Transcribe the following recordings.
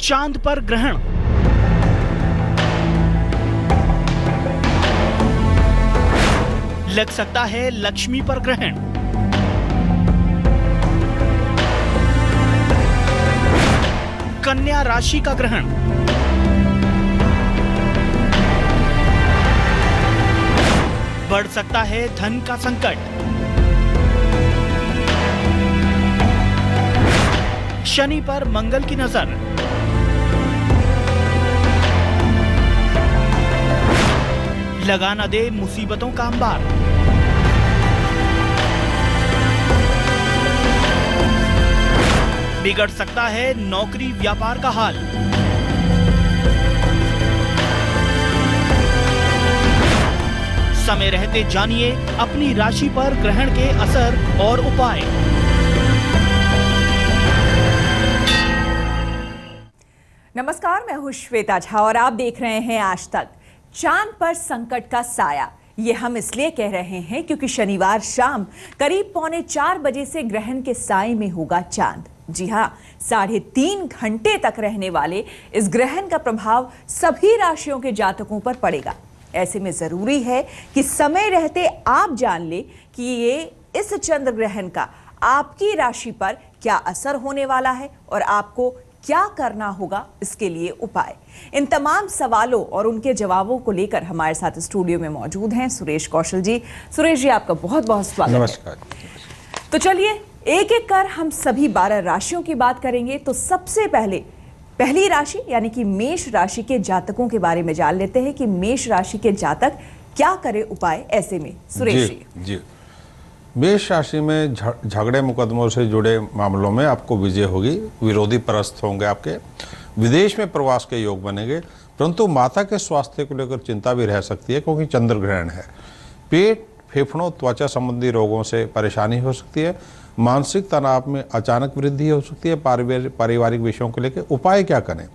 चांद पर ग्रहण। लग सकता है लक्ष्मी पर ग्रहण। कन्या राशि का ग्रहण। बढ़ सकता है धन का संकट। शनि पर मंगल की नजर। लगा न दे मुसीबतों का अंबार। बिगड़ सकता है नौकरी व्यापार का हाल। समय रहते जानिए अपनी राशि पर ग्रहण के असर और उपाय। नमस्कार, मैं हूं श्वेता झा और आप देख रहे हैं आज तक। चांद पर संकट का साया, ये हम इसलिए कह रहे हैं क्योंकि शनिवार शाम करीब 3:45 बजे से ग्रहण के साए में होगा चांद। जी हां, 3.5 घंटे तक रहने वाले इस ग्रहण का प्रभाव सभी राशियों के जातकों पर पड़ेगा। ऐसे में जरूरी है कि समय रहते आप जान ले कि ये इस चंद्र ग्रहण का आपकी राशि पर क्या असर होने वाला है और आपको क्या करना होगा, इसके लिए उपाय। इन तमाम सवालों और उनके जवाबों को लेकर हमारे साथ स्टूडियो में मौजूद हैं सुरेश कौशल जी। सुरेश जी, आपका बहुत बहुत स्वागत है। नमस्कार। तो चलिए एक एक कर हम सभी 12 राशियों की बात करेंगे। तो सबसे पहले पहली राशि यानी कि मेष राशि के जातकों के बारे में जान लेते हैं कि मेष राशि के जातक क्या करे उपाय ऐसे में। सुरेश जी। मेष राशि में झगड़े मुकदमों से जुड़े मामलों में आपको विजय होगी। विरोधी परास्त होंगे आपके। विदेश में प्रवास के योग बनेंगे, परंतु माता के स्वास्थ्य को लेकर चिंता भी रह सकती है क्योंकि चंद्र ग्रहण है। पेट, फेफड़ों, त्वचा संबंधी रोगों से परेशानी हो सकती है। मानसिक तनाव में अचानक वृद्धि हो सकती है। पारिवारिक विषयों को लेकर उपाय क्या करें?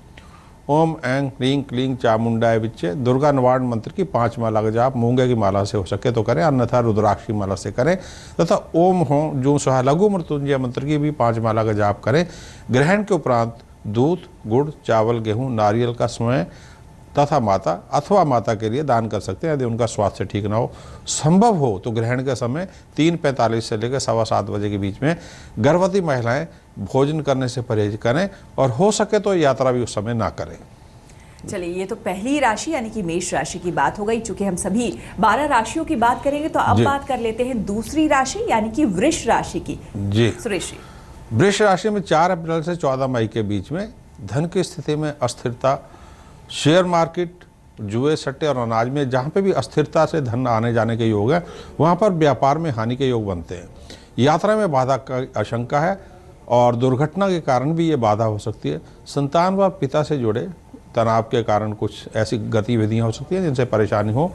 ओम ऐं क्लीं क्लीं चामुंडाय विच्चे दुर्गा निवारण मंत्र की 5 माला का जाप मूंगे की माला से हो सके तो करें, अन्यथा रुद्राक्ष की माला से करें, तथा ओम हो जूं स्वाहा लघु मृत्युंजय मंत्र की भी 5 माला का जाप करें। ग्रहण के उपरांत दूध, गुड़, चावल, गेहूं, नारियल का समय तथा माता के लिए दान कर सकते हैं यदि उनका स्वास्थ्य ठीक ना हो। संभव हो तो ग्रहण के समय 3:45 से लेकर 7:15 बजे के बीच में गर्भवती महिलाएं भोजन करने से परहेज करें और हो सके तो यात्रा भी उस समय ना करें। चलिए, ये तो पहली राशि यानी कि मेष राशि की बात हो गई। चूंकि हम सभी 12 राशियों की बात करेंगे तो अब बात कर लेते हैं दूसरी राशि यानी कि वृष राशि की। जी सुरेश जी। वृष राशि में 4 अप्रैल से 14 मई के बीच में धन की स्थिति में अस्थिरता, शेयर मार्केट, जुए, सट्टे और अनाज में जहाँ पे भी अस्थिरता से धन आने जाने के योग है, वहाँ पर व्यापार में हानि के योग बनते हैं। यात्रा में बाधा का आशंका है और दुर्घटना के कारण भी ये बाधा हो सकती है। संतान व पिता से जुड़े तनाव के कारण कुछ ऐसी गतिविधियाँ हो सकती हैं जिनसे परेशानी हो।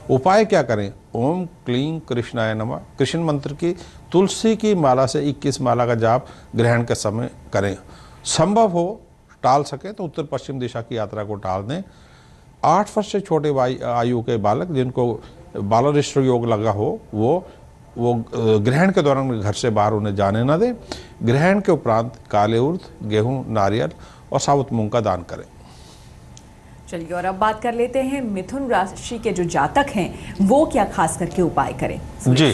उपाय क्या करें? ओम क्लीं कृष्णाय नमः कृष्ण मंत्र की तुलसी की माला से 21 माला का जाप ग्रहण के समय करें। संभव हो टाल सके तो उत्तर पश्चिम दिशा की यात्रा को टाल दें। 8 वर्ष से छोटे आयु के बालक जिनको बालरिष्ट योग लगा हो वो ग्रहण के दौरान घर से बाहर उन्हें जाने न दें। ग्रहण के उपरांत काले उर्द, गेहूं, नारियल और साबुत मूंग का दान करें। चलिए, और अब बात कर लेते हैं मिथुन राशि के जो जातक हैं वो क्या खास करके उपाय करें। जी,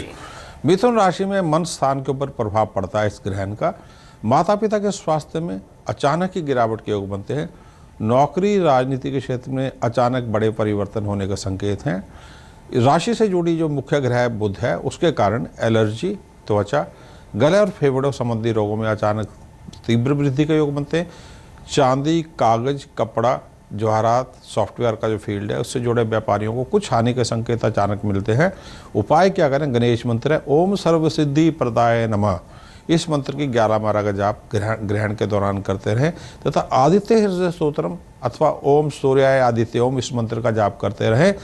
मिथुन राशि में मन स्थान के ऊपर प्रभाव पड़ता है इस ग्रहण का। माता पिता के स्वास्थ्य में अचानक ही गिरावट के योग बनते हैं। नौकरी, राजनीति के क्षेत्र में अचानक बड़े परिवर्तन होने के संकेत हैं। राशि से जुड़ी जो मुख्य ग्रह बुध है उसके कारण एलर्जी, त्वचा, गले और फेफड़ों संबंधी रोगों में अचानक तीव्र वृद्धि के योग बनते हैं। चांदी, कागज, कपड़ा, जवाहरात, सॉफ्टवेयर का जो फील्ड है उससे जुड़े व्यापारियों को कुछ हानि के संकेत अचानक मिलते हैं। उपाय क्या करें? गणेश मंत्र है ओम सर्वसिद्धि प्रदाय नमः। इस मंत्र की 11 माला का जाप ग्रहण के दौरान करते रहें तथा आदित्य हृदय स्तोत्रम अथवा ओम सूर्याय आदित्य ओम इस मंत्र का जाप करते रहें।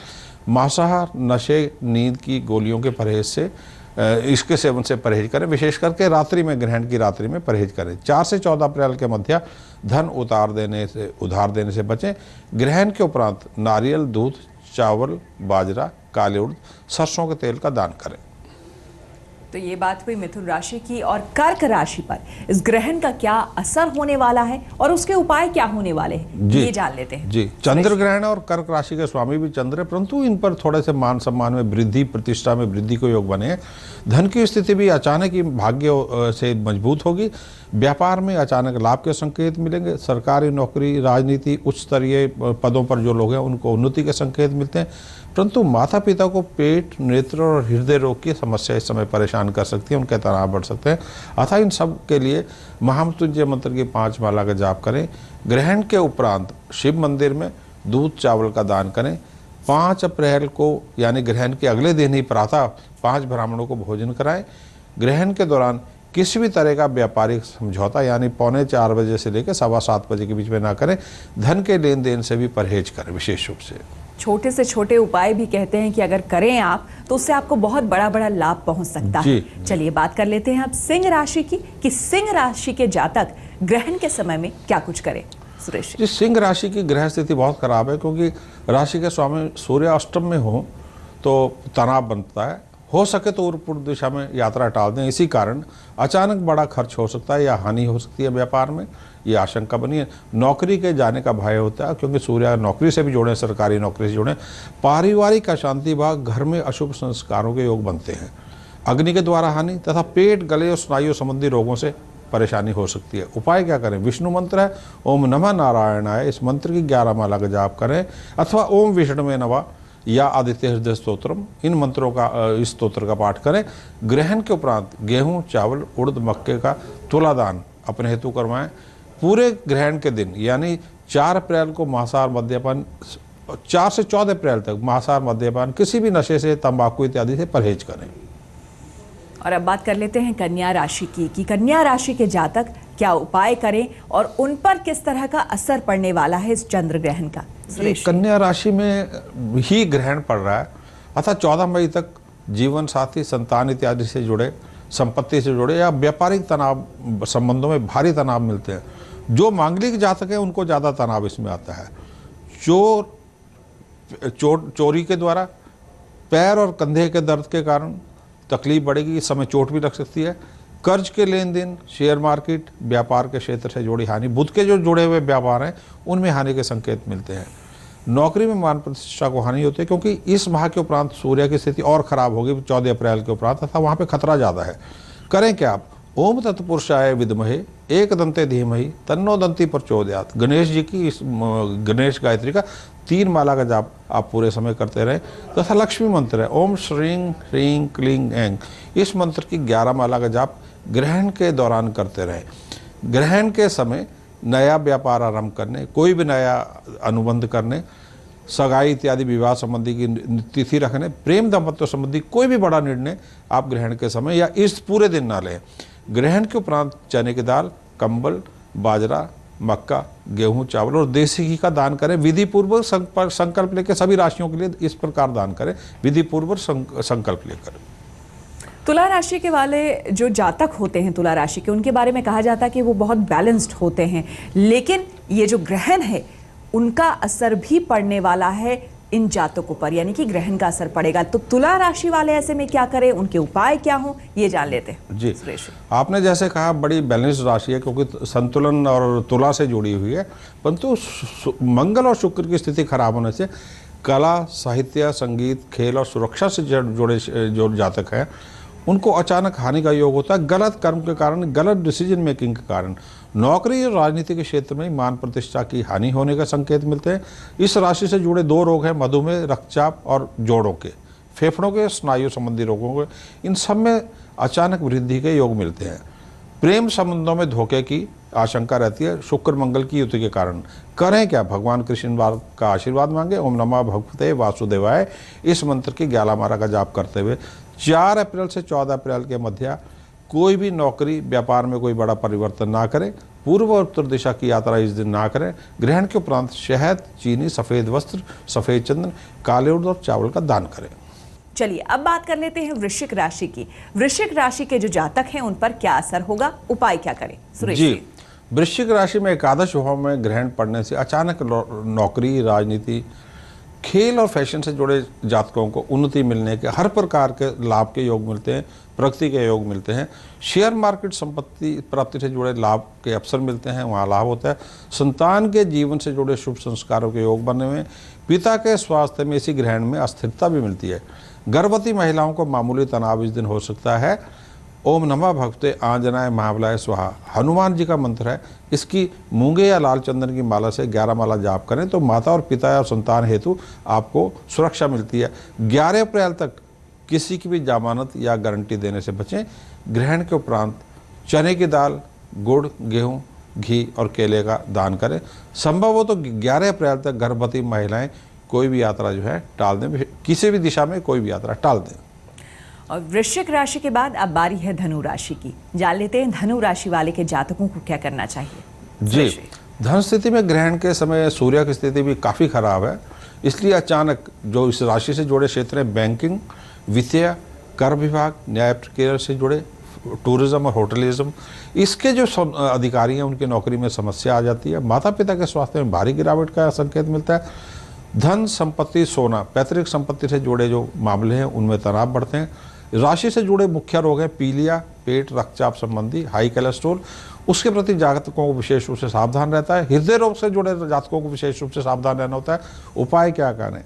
मांसाहार, नशे, नींद की गोलियों के परहेज से इसके सेवन से परहेज करें। विशेष करके रात्रि में, ग्रहण की रात्रि में परहेज करें। 4 से 14 अप्रैल के मध्य धन उधार देने से बचें। ग्रहण के उपरांत नारियल, दूध, चावल, बाजरा, काले उड़द, सरसों के तेल का दान करें। तो ये बात हुई मिथुन राशि की, और कर्क राशि पर इस ग्रहण का क्या असर होने वाला है और उसके उपाय क्या होने वाले हैं, ये जान लेते हैं। जी, चंद्र ग्रहण और कर्क राशि के स्वामी भी चंद्र है, परंतु इन पर थोड़े से मान सम्मान में वृद्धि, प्रतिष्ठा में वृद्धि को योग बने हैं। धन की स्थिति भी अचानक ही भाग्य से मजबूत होगी। व्यापार में अचानक लाभ के संकेत मिलेंगे। सरकारी नौकरी, राजनीति, उच्च स्तरीय पदों पर जो लोग हैं उनको उन्नति के संकेत मिलते हैं। परंतु माता पिता को पेट, नेत्र और हृदय रोग की समस्या इस समय परेशान कर सकती है, उनके तनाव बढ़ सकते हैं। अतः इन सब के लिए महामृत्युंजय मंत्र की 5 माला का जाप करें। ग्रहण के उपरांत शिव मंदिर में दूध चावल का दान करें। 5 अप्रैल को यानी ग्रहण के अगले दिन ही प्रातः 5 ब्राह्मणों को भोजन कराएं। ग्रहण के दौरान किसी भी तरह का व्यापारिक समझौता यानी 3:45 बजे से लेकर 7:15 बजे के बीच में ना करें। धन के लेन देन से भी परहेज करें विशेष रूप से। छोटे से छोटे उपाय भी कहते हैं कि अगर करें आप तो उससे आपको बहुत बड़ा बड़ा लाभ पहुंच सकता है। चलिए बात कर लेते हैं अब सिंह राशि की, कि सिंह राशि के जातक ग्रहण के समय में क्या कुछ करें। सुरेश जी, सिंह राशि की ग्रह स्थिति बहुत खराब है, क्योंकि राशि के स्वामी सूर्य अष्टम में हो तो तनाव बनता है। हो सके तो उत्तर पूर्व दिशा में यात्रा टाल दें। इसी कारण अचानक बड़ा खर्च हो सकता है या हानि हो सकती है व्यापार में, ये आशंका बनी है। नौकरी के जाने का भय होता है, क्योंकि सूर्य नौकरी से भी जुड़े, सरकारी नौकरी से जुड़े। पारिवारिक अशांति व घर में अशुभ संस्कारों के योग बनते हैं। अग्नि के द्वारा हानि तथा पेट, गले और स्नायु संबंधी रोगों से परेशानी हो सकती है। उपाय क्या करें? विष्णु मंत्र है ओम नमः नारायणाय, इस मंत्र की 11 माला का जाप करें, अथवा ओम विष्णुवे नमः या आदित्य हृदय स्तोत्रम, इन मंत्रों का इस स्तोत्र का पाठ करें। ग्रहण के उपरांत गेहूं, चावल, उड़द, मक्के का तुलादान अपने हेतु करवाएं। पूरे ग्रहण के दिन यानी 4 अप्रैल को मांसाहार मद्यपान, 4 से 14 अप्रैल तक मांसाहार मद्यपान, किसी भी नशे से, तंबाकू इत्यादि से परहेज करें। और अब बात कर लेते हैं कन्या राशि की, कि कन्या राशि के जातक क्या उपाय करें और उन पर किस तरह का असर पड़ने वाला है इस चंद्र ग्रहण का। कन्या राशि में ही ग्रहण पड़ रहा है, अतः 14 मई तक जीवन साथी, संतान इत्यादि से जुड़े, संपत्ति से जुड़े या व्यापारिक तनाव, संबंधों में भारी तनाव मिलते हैं। जो मांगलिक जातक है उनको ज़्यादा तनाव इसमें आता है। चोरी के द्वारा पैर और कंधे के दर्द के कारण तकलीफ बढ़ेगी, इस समय चोट भी लग सकती है। कर्ज के लेन देन, शेयर मार्केट, व्यापार के क्षेत्र से जुड़ी हानि, बुध के जो जुड़े हुए व्यापार हैं उनमें हानि के संकेत मिलते हैं। नौकरी में मान प्रतिष्ठा को हानि होती है, क्योंकि इस माह के उपरांत सूर्य की स्थिति और खराब होगी 14 अप्रैल के उपरांत, तथा वहाँ पे खतरा ज़्यादा है। करें क्या आप? ओम तत्पुरुषाय विद्महे एकदंते धीमहि तन्नो दंती प्रचोदयात्, गणेश जी की इस गणेश गायत्री का 3 माला का जाप आप पूरे समय करते रहें। तथा लक्ष्मी मंत्र है ओम श्रीं ह्रीं क्लीं ऐं, इस मंत्र की 11 माला का जाप ग्रहण के दौरान करते रहें। ग्रहण के समय नया व्यापार आरंभ करने, कोई भी नया अनुबंध करने, सगाई इत्यादि विवाह संबंधी की तिथि रखने, प्रेम दाम्पत्य संबंधी कोई भी बड़ा निर्णय आप ग्रहण के समय या इस पूरे दिन ना लें। ग्रहण के उपरांत चने की दाल, कंबल, बाजरा, मक्का, गेहूं, चावल और देसी घी का दान करें। विधि पूर्वक संकल्प लेकर, सभी राशियों के लिए इस प्रकार दान करें, विधि पूर्वक संकल्प लेकर। तुला राशि के वाले जो जातक होते हैं तुला राशि के, उनके बारे में कहा जाता है कि वो बहुत बैलेंस्ड होते हैं, लेकिन ये जो ग्रहण है उनका असर भी पड़ने वाला है इन जातकों पर, यानी कि ग्रहण का असर पड़ेगा। तो तुला राशि वाले ऐसे में क्या करें, उनके उपाय क्या हों, ये जान लेते हैं। जी, आपने जैसे कहा बड़ी बैलेंस्ड राशि है, क्योंकि संतुलन और तुला से जुड़ी हुई है, परंतु मंगल और शुक्र की स्थिति खराब होने से कला, साहित्य, संगीत, खेल और सुरक्षा से जुड़े जो जातक हैं उनको अचानक हानि का योग होता है, गलत कर्म के कारण, गलत डिसीजन मेकिंग के कारण। नौकरी और राजनीति के क्षेत्र में मान प्रतिष्ठा की हानि होने का संकेत मिलते हैं। इस राशि से जुड़े 2 रोग हैं, मधुमेह, रक्तचाप और जोड़ों के, फेफड़ों के, स्नायु संबंधी रोगों के, इन सब में अचानक वृद्धि के योग मिलते हैं। प्रेम संबंधों में धोखे की आशंका रहती है शुक्र मंगल की युति के कारण। करें क्या? भगवान कृष्ण का आशीर्वाद मांगे। ओम नमः भगवते वासुदेवाय, इस मंत्र की 11 माला का जाप करते हुए 4 अप्रैल से 14 अप्रैल के मध्य कोई भी नौकरी, व्यापार में कोई बड़ा परिवर्तन ना करें। पूर्व और उत्तर दिशा की यात्रा इस दिन ना करें। ग्रहण के उपरांत शहद, चीनी, सफ़ेद वस्त्र, सफ़ेद चंदन, काले उड़द और चावल का दान करें। चलिए अब बात कर लेते हैं वृश्चिक राशि की। वृश्चिक राशि के जो जातक हैं उन पर क्या असर होगा, उपाय क्या करें? सुरेश जी, वृश्चिक राशि में एकादश भाव में ग्रहण पड़ने से अचानक नौकरी, राजनीति, खेल और फैशन से जुड़े जातकों को उन्नति मिलने के हर प्रकार के लाभ के योग मिलते हैं, प्रगति के योग मिलते हैं। शेयर मार्केट संपत्ति प्राप्ति से जुड़े लाभ के अवसर मिलते हैं, वहाँ लाभ होता है। संतान के जीवन से जुड़े शुभ संस्कारों के योग बने हुए हैं। पिता के स्वास्थ्य में इसी ग्रहण में अस्थिरता भी मिलती है। गर्भवती महिलाओं को मामूली तनाव इस दिन हो सकता है। ओम नमः भगवते आंजनाय महाबलाय स्वाहा हनुमान जी का मंत्र है। इसकी मूंगे या लाल चंदन की माला से 11 माला जाप करें तो माता और पिता और संतान हेतु आपको सुरक्षा मिलती है। 11 अप्रैल तक किसी की भी जमानत या गारंटी देने से बचें। ग्रहण के उपरांत चने की दाल, गुड़, गेहूं, घी और केले का दान करें। संभव हो तो 11 अप्रैल तक गर्भवती महिलाएं कोई भी यात्रा जो है टाल दें, किसी भी दिशा में कोई भी यात्रा टाल दें। और वृश्चिक राशि के बाद अब बारी है धनु राशि की। जान लेते हैं धनु राशि वाले के जातकों को क्या करना चाहिए। जी, धन स्थिति में ग्रहण के समय सूर्य की स्थिति भी काफ़ी खराब है, इसलिए अचानक जो इस राशि से जुड़े क्षेत्र हैं, बैंकिंग, वित्तीय, कर विभाग, न्याय प्रक्रिया से जुड़े, टूरिज्म और होटलिज्म, इसके जो अधिकारी हैं उनकी नौकरी में समस्या आ जाती है। माता पिता के स्वास्थ्य में भारी गिरावट का संकेत मिलता है। धन संपत्ति, सोना, पैतृक संपत्ति से जुड़े जो मामले हैं उनमें तनाव बढ़ते हैं। राशि से जुड़े मुख्य रोग हैं पीलिया, पेट, रक्तचाप संबंधी, हाई कोलेस्ट्रॉल, उसके प्रति जातकों को विशेष रूप से सावधान रहता है। हृदय रोग से जुड़े जातकों को विशेष रूप से सावधान रहना होता है। उपाय क्या करें?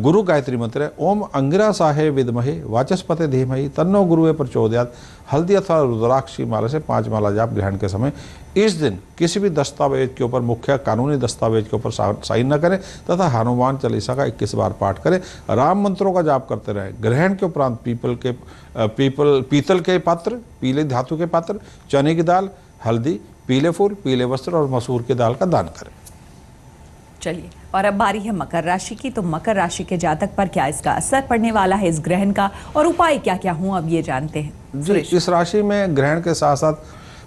गुरु गायत्री मंत्र है, ओम अंगिरा साहे विद्महे वाचस्पति धीमहि तन्नो गुरुवे प्रचोदयात्। हल्दी अथवा रुद्राक्ष की माला से 5 माला जाप ग्रहण के समय। इस दिन किसी भी दस्तावेज के ऊपर, मुख्य कानूनी दस्तावेज के ऊपर साइन न करें तथा हनुमान चालीसा का 21 बार पाठ करें। राम मंत्रों का जाप करते रहें। ग्रहण के उपरांत पीतल के पात्र, पीले धातु के पात्र, चने की दाल, हल्दी, पीले फूल, पीले वस्त्र और मसूर की दाल का दान करें। चलिए, और अब बारी है मकर राशि की। तो मकर राशि के जातक पर क्या इसका असर पड़ने वाला है इस ग्रहण का, और उपाय क्या क्या हों, अब ये जानते हैं। जी, इस राशि में ग्रहण के साथ साथ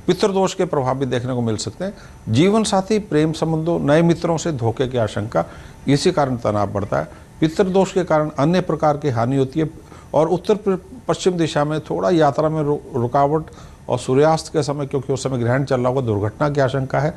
पितृदोष के प्रभाव भी देखने को मिल सकते हैं। जीवन साथी, प्रेम संबंधों, नए मित्रों से धोखे की आशंका, इसी कारण तनाव बढ़ता है। पितृदोष के कारण अन्य प्रकार की हानि होती है और उत्तर पश्चिम दिशा में थोड़ा यात्रा में रुकावट, और सूर्यास्त के समय, क्योंकि उस समय ग्रहण चल रहा होगा, दुर्घटना की आशंका है।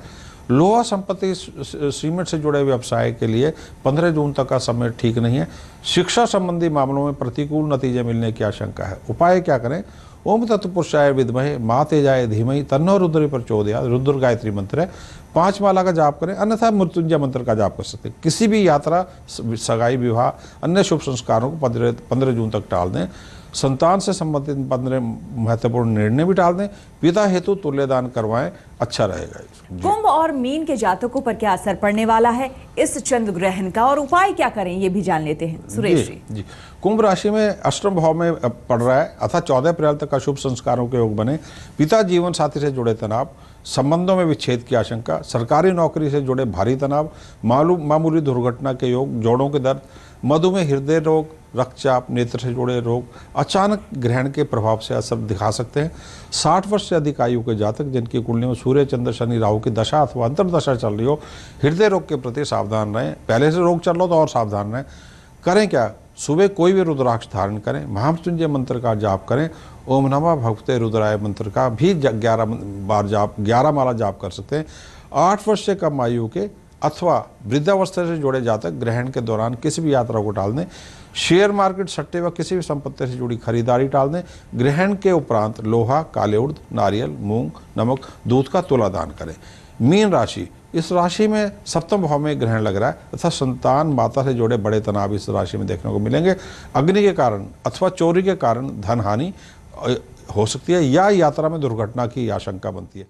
लोहा संपत्ति, सीमेंट से जुड़े व्यवसाय के लिए 15 जून तक का समय ठीक नहीं है। शिक्षा संबंधी मामलों में प्रतिकूल नतीजे मिलने की आशंका है। उपाय क्या करें? ओम तत्पुरुषाय विद्महे मा तेजाय धीमहि तन्नो रुद्र प्रचोदयात्। रुद्र गायत्री मंत्र है, 5 माला का जाप करें, अन्यथा मृत्युंजय मंत्र का जाप कर सकते हैं। किसी भी यात्रा, सगाई, विवाह, अन्य शुभ संस्कारों को 15 जून तक टाल दें। संतान से संबंधित 15 महत्वपूर्ण निर्णय भी टाल दें। पिता हेतु तुल्यदान करवाएं, अच्छा रहेगा। कुंभ और मीन के जातकों पर क्या असर पड़ने वाला है इस चंद्र ग्रहण का, और उपाय क्या करें, ये भी जान लेते हैं सुरेश जी। कुंभ राशि में अष्टम भाव में पड़ रहा है, अर्थात 14 अप्रैल तक का शुभ संस्कारों के योग बने। पिता जीवन साथी से जुड़े तनाव, संबंधों में विच्छेद की आशंका, सरकारी नौकरी से जुड़े भारी तनाव, मामूली दुर्घटना के योग, जोड़ों के दर्द, मधुमेह, हृदय रोग, रक्तचाप, नेत्र से जुड़े रोग अचानक ग्रहण के प्रभाव से असर दिखा सकते हैं। 60 वर्ष से अधिक आयु के जातक जिनकी कुंडली में सूर्य, चंद्र, शनि, राहु की दशा अथवा अंतर्दशा चल रही हो, हृदय रोग के प्रति सावधान रहें। पहले से रोग चल रहा हो तो और सावधान रहें। करें क्या? सुबह कोई भी रुद्राक्ष धारण करें, महामृत्युंजय मंत्र का जाप करें। ओम नमः भगवते रुद्राय मंत्र का भी 11 माला जाप कर सकते हैं। 8 वर्ष से कम आयु के अथवा वृद्धावस्था से जुड़े जातक ग्रहण के दौरान किसी भी यात्रा को टाल दें। शेयर मार्केट, सट्टे व किसी भी संपत्ति से जुड़ी खरीदारी टाल दें। ग्रहण के उपरांत लोहा, काले उड़द, नारियल, मूंग, नमक, दूध का तुला दान करें। मीन राशि, इस राशि में सप्तम भाव में ग्रहण लग रहा है तथा संतान, माता से जुड़े बड़े तनाव इस राशि में देखने को मिलेंगे। अग्नि के कारण अथवा चोरी के कारण धन हानि हो सकती है या यात्रा में दुर्घटना की आशंका बनती है।